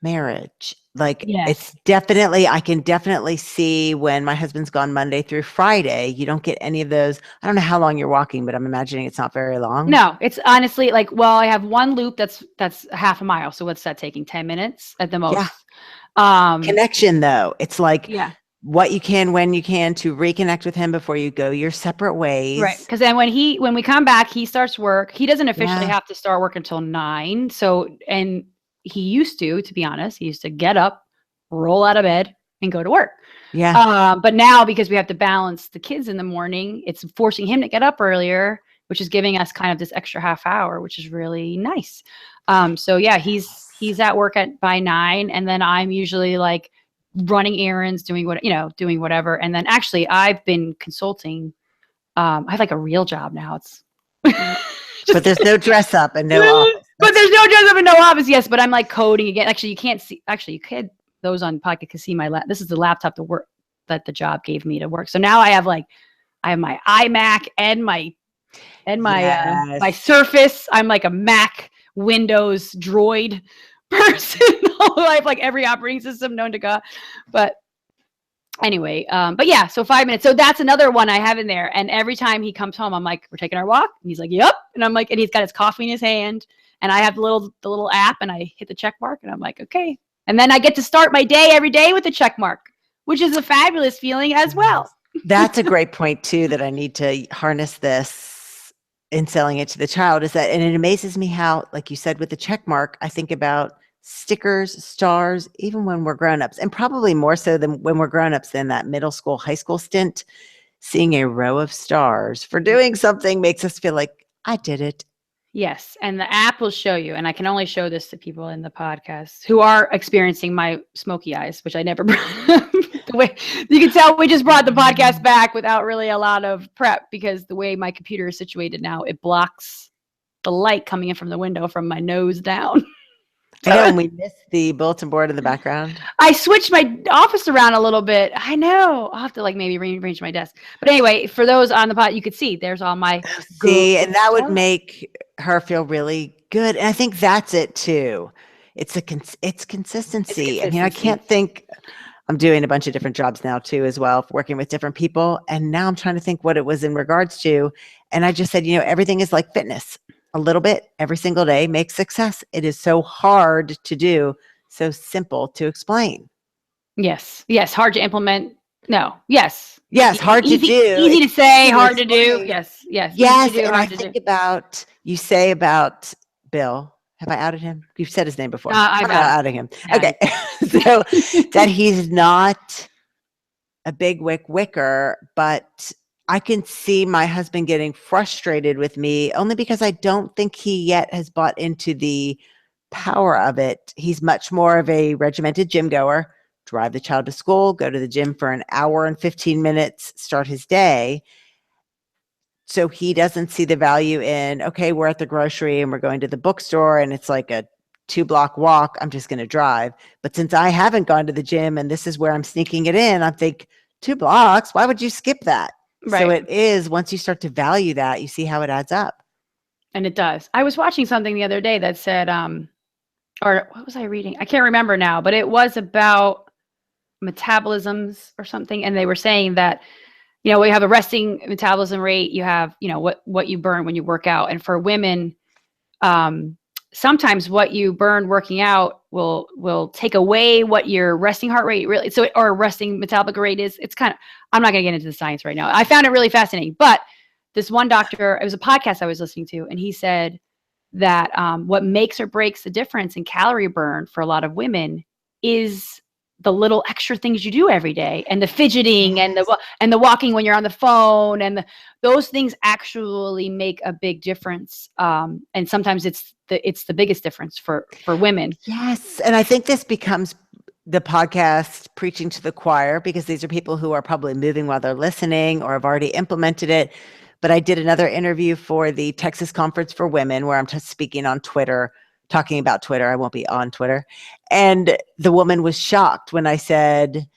marriage. Like, it's definitely, I can definitely see when my husband's gone Monday through Friday, you don't get any of those. I don't know how long you're walking, but I'm imagining it's not very long. No, it's honestly like, well, I have one loop that's half a mile. So what's that taking? 10 minutes at the most. Connection though. It's like what you can, when you can, to reconnect with him before you go your separate ways. Right. Because then when we come back, he starts work. He doesn't officially have to start work until 9. So, and he used to be honest, he used to get up, roll out of bed and go to work. But now, because we have to balance the kids in the morning, it's forcing him to get up earlier, which is giving us kind of this extra half hour, which is really nice. So yeah, he's at work by 9, and then I'm usually like running errands, doing whatever. And then actually I've been consulting. I have like a real job now. It's but there's no dress up and no office. But there's no dress up and no office. Yes, but I'm like coding again. Actually, you can't see. Actually, you could. Those on podcast can see my this is the laptop that the job gave me to work. So now I have my iMac and my my Surface. I'm like a Mac Windows droid person. I have like every operating system known to God. But anyway, but yeah, so 5 minutes. So that's another one I have in there. And every time he comes home, I'm like, we're taking our walk. And he's like, yep. And I'm like, and he's got his coffee in his hand. And I have the little app, and I hit the check mark, and I'm like, okay. And then I get to start my day every day with a check mark, which is a fabulous feeling as well. That's a great point too, that I need to harness this in selling it to the child, is that, and it amazes me how, like you said, with the check mark, I think about stickers, stars, even when we're grown-ups, and probably more so than when we're grown-ups than that middle school, high school stint. Seeing a row of stars for doing something makes us feel like I did it. Yes. And the app will show you, and I can only show this to people in the podcast who are experiencing my smoky eyes, which I never brought. The way you can tell, we just brought the podcast back without really a lot of prep, because the way my computer is situated now, it blocks the light coming in from the window from my nose down. I know, and we missed the bulletin board in the background. I switched my office around a little bit. I know. I'll have to like maybe rearrange my desk. But anyway, for those on the pod, you could see there's all my See, and that would make her feel really good. And I think that's it too. It's consistency. I mean, I can't think. I'm doing a bunch of different jobs now too, as well, working with different people. And now I'm trying to think what it was in regards to. And I just said, everything is like fitness. A little bit every single day makes success. It is so hard to do, so simple to explain. Yes. Yes. Hard to implement. No. Yes. Yes. Hard to do. Easy to say, hard to do. Yes. Yes. Yes. And I think about, you say about Bill. Have I outed him? You've said his name before. I'm not outing him. Okay. So that he's not a big wycwycer, but I can see my husband getting frustrated with me only because I don't think he yet has bought into the power of it. He's much more of a regimented gym goer, drive the child to school, go to the gym for an hour and 15 minutes, start his day. So he doesn't see the value in, okay, we're at the grocery and we're going to the bookstore and it's like a 2-block walk. I'm just going to drive. But since I haven't gone to the gym and this is where I'm sneaking it in, I think 2 blocks, why would you skip that? Right. So it is, once you start to value that, you see how it adds up. And it does. I was watching something the other day that said, or what was I reading? I can't remember now, but it was about metabolisms or something. And they were saying that, we have a resting metabolism rate, you have, what you burn when you work out. And for women, sometimes what you burn working out will take away what your resting heart rate really, or resting metabolic rate is. It's kind of, I'm not going to get into the science right now. I found it really fascinating, but this one doctor, it was a podcast I was listening to, and he said that what makes or breaks the difference in calorie burn for a lot of women is the little extra things you do every day, and the fidgeting and the walking when you're on the phone, and those things actually make a big difference. And sometimes it's the biggest difference for women. Yes. And I think this becomes the podcast preaching to the choir, because these are people who are probably moving while they're listening or have already implemented it. But I did another interview for the Texas Conference for Women where I'm speaking on Twitter, talking about Twitter. I won't be on Twitter. And the woman was shocked when I said,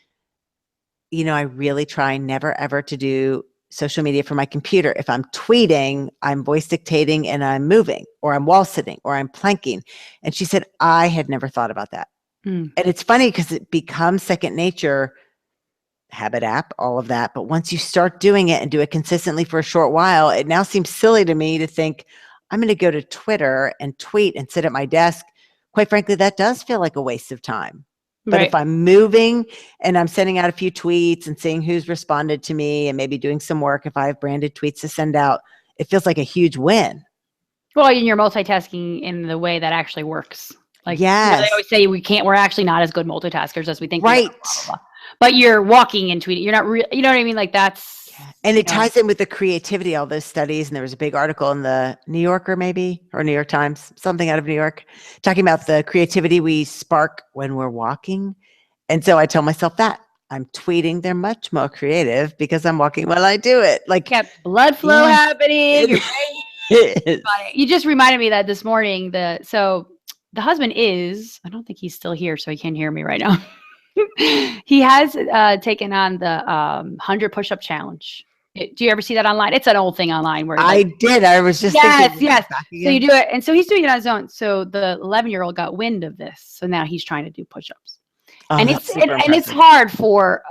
I really try never ever to do social media from my computer. If I'm tweeting, I'm voice dictating and I'm moving, or I'm wall sitting, or I'm planking. And she said, I had never thought about that. And it's funny because it becomes second nature, habit app, all of that. But once you start doing it and do it consistently for a short while, it now seems silly to me to think, I'm going to go to Twitter and tweet and sit at my desk. Quite frankly, that does feel like a waste of time. But if I'm moving and I'm sending out a few tweets and seeing who's responded to me and maybe doing some work, if I have branded tweets to send out, it feels like a huge win. Well, and you're multitasking in the way that actually works. Like, yes. They always say we're actually not as good multitaskers as we think. Right. We are, blah, blah, blah. But you're walking and tweeting. You're not real. You know what I mean? Like that's. And it ties in with the creativity, all those studies. And there was a big article in the New Yorker maybe, or New York Times, something out of New York, talking about the creativity we spark when we're walking. And so I tell myself that I'm tweeting. They're much more creative because I'm walking while I do it. Like kept blood flow happening. You just reminded me that this morning, so the husband I don't think he's still here, so he can't hear me right now. He has taken on the 100 push-up challenge. Do you ever see that online? It's an old thing online where I did. I was just thinking. Yes. So you do it, and so he's doing it on his own. So the 11-year-old got wind of this, so now he's trying to do push-ups. And it's hard for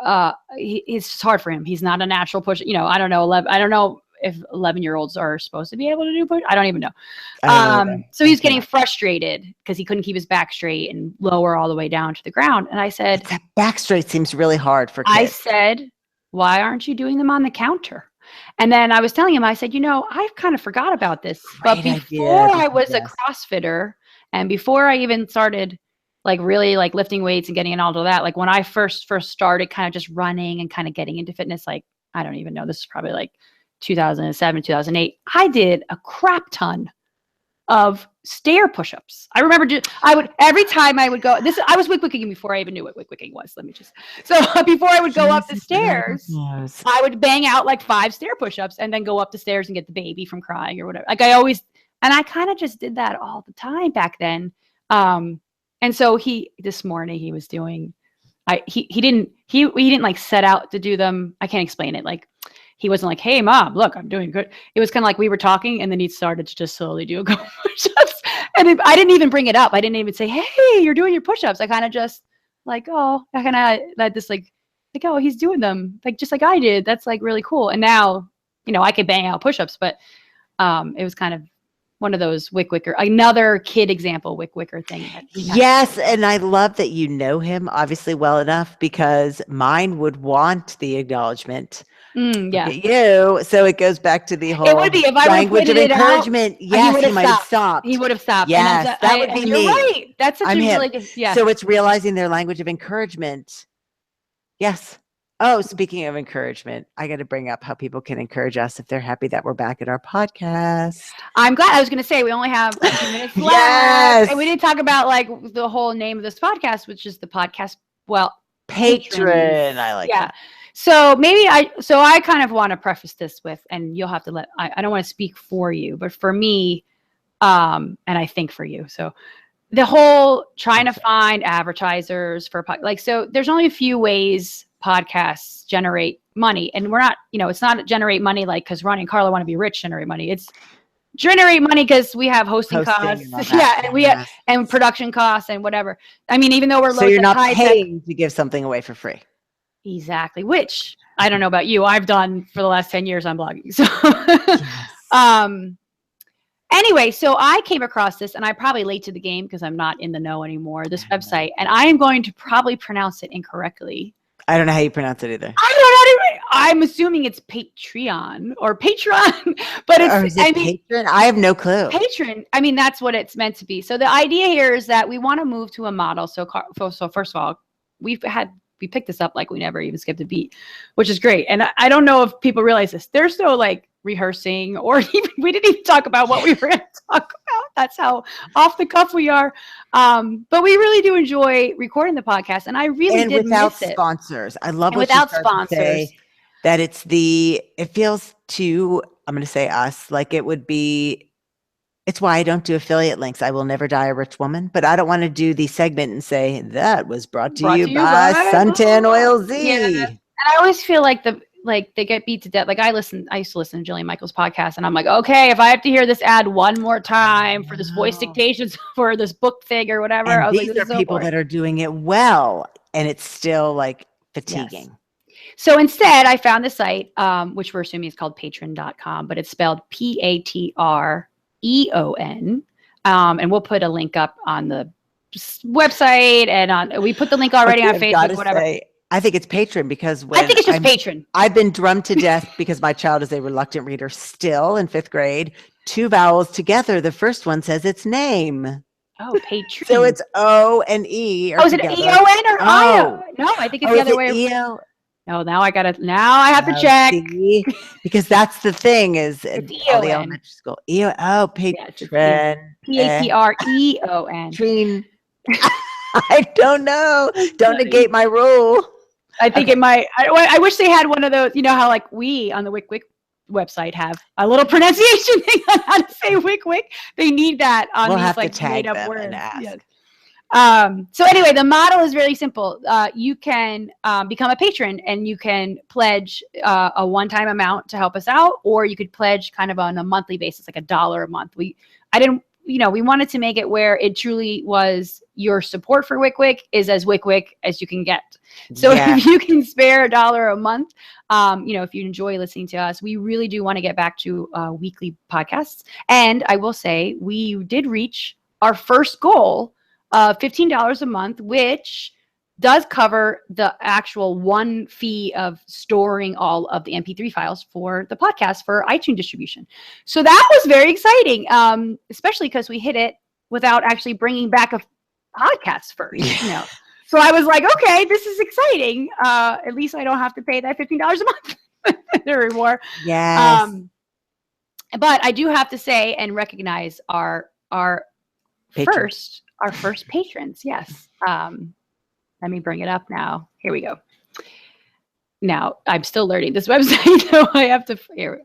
it's hard for him. He's not a natural push. I don't know. I don't know if 11-year-olds are supposed to be able to do push. I don't even know. So he's getting frustrated because he couldn't keep his back straight and lower all the way down to the ground. And I said, that back straight seems really hard for kids. I said, why aren't you doing them on the counter? And then I was telling him, I said, I've kind of forgot about this. But before I was a CrossFitter, and before I even started really lifting weights and getting in all of that, when I first started kind of just running and kind of getting into fitness, I don't even know, this is probably 2007, 2008, I did a crap ton of stair push-ups. I remember every time I would go, I was wycwycing before I even knew what wycwycing was. So before I would go up the stairs, I would bang out 5 stair push-ups and then go up the stairs and get the baby from crying or whatever. I kind of just did that all the time back then. And so this morning he was doing, he didn't like set out to do them. I can't explain it. Like he wasn't like, hey mom, look, I'm doing good. It was kind of like we were talking and then he started to just slowly do a couple push-ups. And I didn't even bring it up. I didn't even say, hey, you're doing your push-ups. I kind of just like, oh, I kind of let this like, oh, he's doing them like just like I did. That's like really cool. And now, you know, I could bang out push-ups, but it was kind of one of those wycwycer, another kid example wycwycer thing. Yes, and I love that you know him obviously well enough, because mine would want the acknowledgement. Yeah. Look at you. So it goes back to the whole it would be if I language of encouragement. Yes, he might have stopped. He would have stopped. Yes, that would be me. You're right. That's such a really good. Yeah. So it's realizing their language of encouragement. Yes. Oh, speaking of encouragement, I got to bring up how people can encourage us if they're happy that we're back at our podcast. I'm glad. I was going to say we only have a few minutes left. Yes. And we didn't talk about like the whole name of this podcast, which is the podcast. Well, Patron. I like that. So maybe I kind of want to preface this with, and you'll have to I don't want to speak for you, but for me, and I think for you. So the whole trying to find advertisers for so there's only a few ways podcasts generate money, and we're not, you know, it's not generate money like because Ronnie and Carla want to be rich, generate money. It's generate money because we have hosting costs, and we have and production costs and whatever. I mean, even though we're so you're not paying to give something away for free. Exactly, which I don't know about you. I've done for the last 10 years on blogging. So, anyway, so I came across this, and I'm probably late to the game because I'm not in the know anymore. This website, and I am going to probably pronounce it incorrectly. I don't know how you pronounce it either. I don't know. I'm assuming it's Patreon or Patreon, but it's Patron. I have no clue. Patron. I mean, that's what it's meant to be. So the idea here is that we want to move to a model. So first of all, we picked this up like we never even skipped a beat, which is great. And I don't know if people realize this. There's no like rehearsing or we didn't even talk about what we were going to talk about. That's how off the cuff we are. But we really do enjoy recording the podcast, and I really did miss it. Without sponsors. I love without sponsors. That it feels to, I'm going to say us, like it would be. It's why I don't do affiliate links. I will never die a rich woman, but I don't want to do the segment and say that was brought to you by Suntan Oil Z. Yeah. And I always feel like they get beat to death. Like I used to listen to Jillian Michaels' podcast, and I'm like, okay, if I have to hear this ad one more time for this voice dictations for this book thing or whatever, and these are people that are doing it well, and it's still like fatiguing. Yes. So instead, I found the site, which we're assuming is called patron.com, but it's spelled Patreon. And we'll put a link up on the website, and we put the link already on Facebook, whatever. I think it's Patron because I think it's just Patron. I've been drummed to death because my child is a reluctant reader still in 5th grade. 2 vowels together. The first one says its name. Oh, Patron. So it's O and E. Is it E-O-N or I-O? No, I think it's the other way. E-O? No, now I have to check. See? Because that's the thing is in the elementary school. Patron. Patreon. I don't know. Don't negate my rule. I think it might. I wish they had one of those, you know how like we on the wycwyc website have a little pronunciation thing on how to say wycwyc. They need that on these like made up words. Yes. So anyway, the model is really simple. You can become a patron, and you can pledge a one-time amount to help us out, or you could pledge kind of on a monthly basis, like $1 a month. We wanted to make it where it truly was your support for wycwyc is as wycwyc as you can get. So if you can spare $1 a month, if you enjoy listening to us, we really do want to get back to weekly podcasts. And I will say we did reach our first goal of $15 a month, which does cover the actual one fee of storing all of the MP3 files for the podcast for iTunes distribution. So that was very exciting, especially because we hit it without actually bringing back a podcast first. So I was like, okay, this is exciting. At least I don't have to pay that $15 a month anymore. Yes. But I do have to say and recognize our first patrons. Yes. Let me bring it up now. Here we go. Now I'm still learning this website, so I have to here.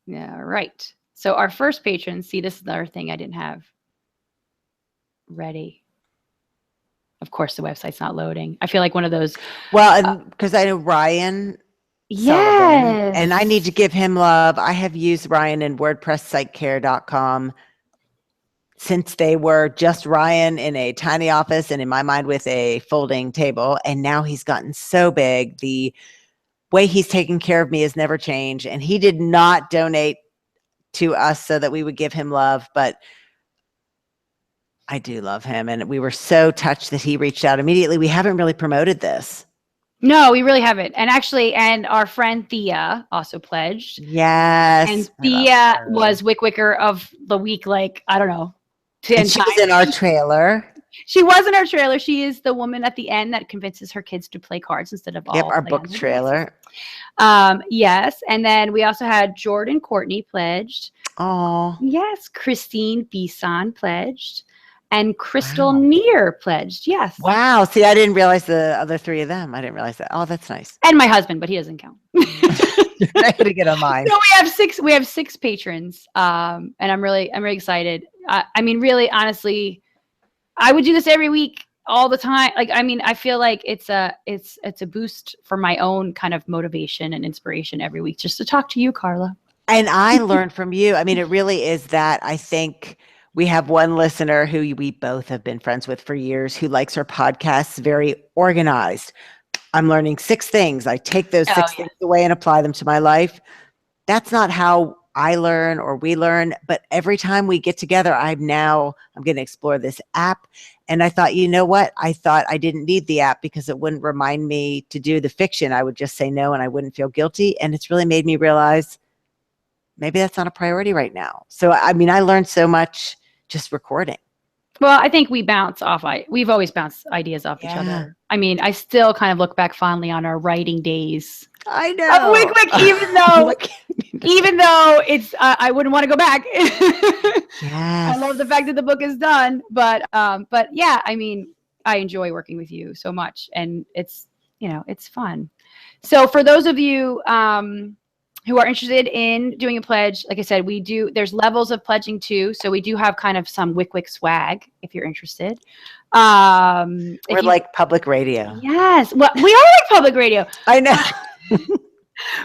Yeah, right. So our first patron, see, this is another thing I didn't have. ready. Of course, the website's not loading. I feel like one of those. Well, because I know Ryan Sullivan, and I need to give him love. I have used Ryan in WordPress since they were just Ryan in a tiny office and in my mind with a folding table. And now he's gotten so big. The way he's taken care of me has never changed. And he did not donate to us so that we would give him love, but I do love him. And we were so touched that he reached out immediately. We haven't really promoted this. No, we really haven't. And actually, and our friend Thea also pledged. Yes. And Thea was wycwycer of the week, like, I don't know. And she was in our trailer. She was in our trailer. She is the woman at the end that convinces her kids to play cards instead of all. Yep, our book trailer. Yes. And then we also had Jordan Courtney pledged. Oh. Yes. Christine Bison pledged. And Crystal Neer pledged. Yes. Wow. See, I didn't realize the other three of them. I didn't realize that. Oh, that's nice. And my husband, but he doesn't count. I had to get on mine. So we have six patrons. And I'm really excited. I mean, really, honestly, I would do this every week, all the time. Like, I mean, I feel like it's a boost for my own kind of motivation and inspiration every week, just to talk to you, Carla. And I learned from you. I mean, it really is that. I think we have one listener who we both have been friends with for years who likes our podcasts very organized. I'm learning 6 things. I take those 6 things away and apply them to my life. That's not how I learn or we learn, but every time we get together, I'm going to explore this app. And I thought, you know what? I thought I didn't need the app because it wouldn't remind me to do the fiction. I would just say no and I wouldn't feel guilty. And it's really made me realize maybe that's not a priority right now. So, I mean, I learned so much just recording. Well, I think we've always bounced ideas off each other. I mean, I still kind of look back fondly on our writing days. I know. Even though it's, I wouldn't want to go back. Yes. I love the fact that the book is done, but yeah, I mean, I enjoy working with you so much, and it's fun. So for those of you who are interested in doing a pledge, like I said, there's levels of pledging too. So we do have kind of some wycwyc swag if you're interested. We're like public radio. Yes. Well, we are like public radio. I know.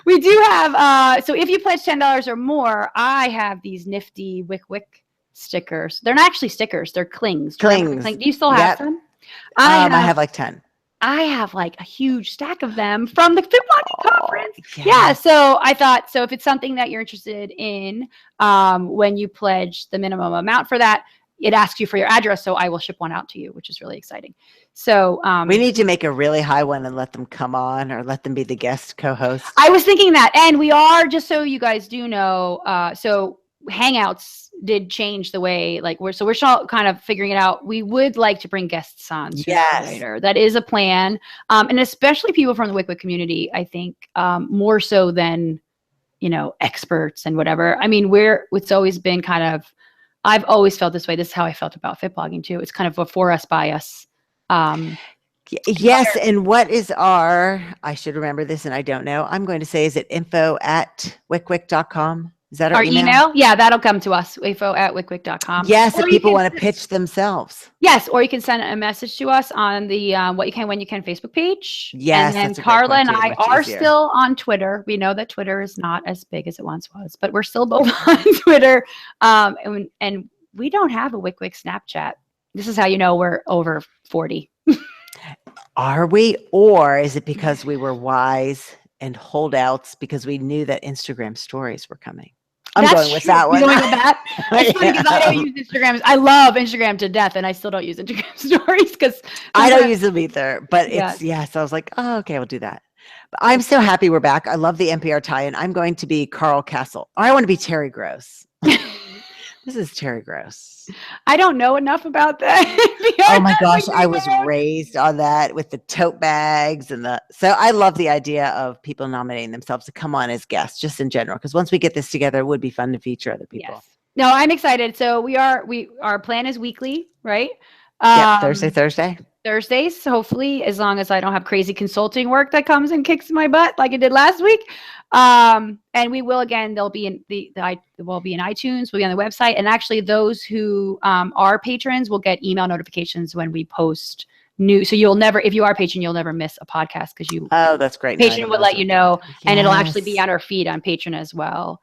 We do have, so if you pledge $10 or more, I have these nifty wycwyc stickers. They're not actually stickers. They're clings. Do you still have them? I have like 10. I have like a huge stack of them from the FitWalking conference. Yes. Yeah. So I thought, if it's something that you're interested in, when you pledge the minimum amount for that, it asks you for your address. So I will ship one out to you, which is really exciting. So we need to make a really high one and let them come on, or let them be the guest co-host. I was thinking that, and we are, just so you guys do know, so Hangouts did change the way, like we're still kind of figuring it out. We would like to bring guests on later. That is a plan. And especially people from the wycwyc community, I think, more so than, experts and whatever. I mean, it's always been kind of, I've always felt this way. This is how I felt about fit blogging too. It's kind of a for us, by us. Yes. And what is I should remember this and I don't know. I'm going to say, is it info@wycwyc.com? Is that our email? Yeah, that'll come to us, info@wycwyc.com. Yes, if people want to pitch themselves. Yes, or you can send a message to us on the What You Can When You Can Facebook page. Yes, and then Carla and I are still on Twitter. We know that Twitter is not as big as it once was, but we're still both on Twitter. And we don't have a wycwyc Snapchat. This is how you know we're over 40. Are we? Or is it because we were wise and holdouts because we knew that Instagram stories were coming? That's going with that one. Going with that? It's funny because I don't use Instagram. I love Instagram to death, and I still don't use Instagram stories because I don't use them either. But so I was like, oh, okay, we'll do that. But I'm so happy we're back. I love the NPR tie-in. I'm going to be Carl Castle. Or I want to be Terry Gross. This is Terry Gross. I don't know enough about that. Oh my gosh, I was raised on that with the tote bags so I love the idea of people nominating themselves to come on as guests, just in general, because once we get this together, it would be fun to feature other people. Yes. No, I'm excited. So our plan is weekly, right? Yeah, Thursday. Thursdays, hopefully, as long as I don't have crazy consulting work that comes and kicks my butt like it did last week. And we will again. They'll be in will be in iTunes. We'll be on the website. And actually, those who are patrons will get email notifications when we post new. So you'll never, if you are a patron, you'll never miss a podcast because you. Oh, that's great. Patron would let you know, and it'll actually be Yes. on our feed on Patreon as well.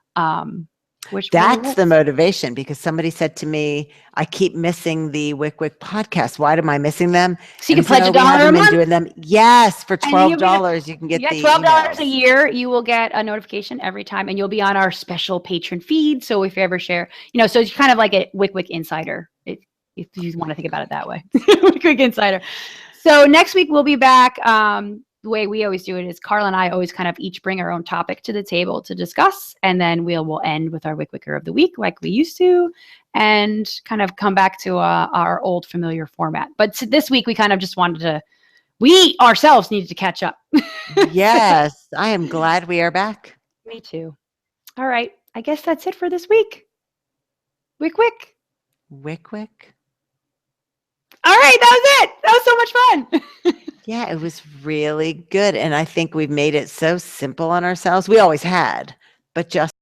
Which That's the motivation, because somebody said to me, I keep missing the wycwyc podcast. Why am I missing them? So you And can I pledge said, $1 "Oh, we a haven't been month. doing them." Yes, for And you'll be $12, you can get the $12 emails. a year. You will get a notification every time, and you'll be on our special patron feed. So if you ever share, so it's kind of like a wycwyc insider, if you want to think about it that way. wycwyc insider. So next week we'll be back. The way we always do it is Carl and I always kind of each bring our own topic to the table to discuss, and then we'll end with our wycwycer of the week like we used to, and kind of come back to our old familiar format. But this week we kind of just wanted to, we ourselves needed to catch up. Yes, I am glad we are back. Me too. All right. I guess that's it for this week. Wycwyc. Wycwyc. All right. That was it. That was so much fun. Yeah, it was really good. And I think we've made it so simple on ourselves. We always had, but just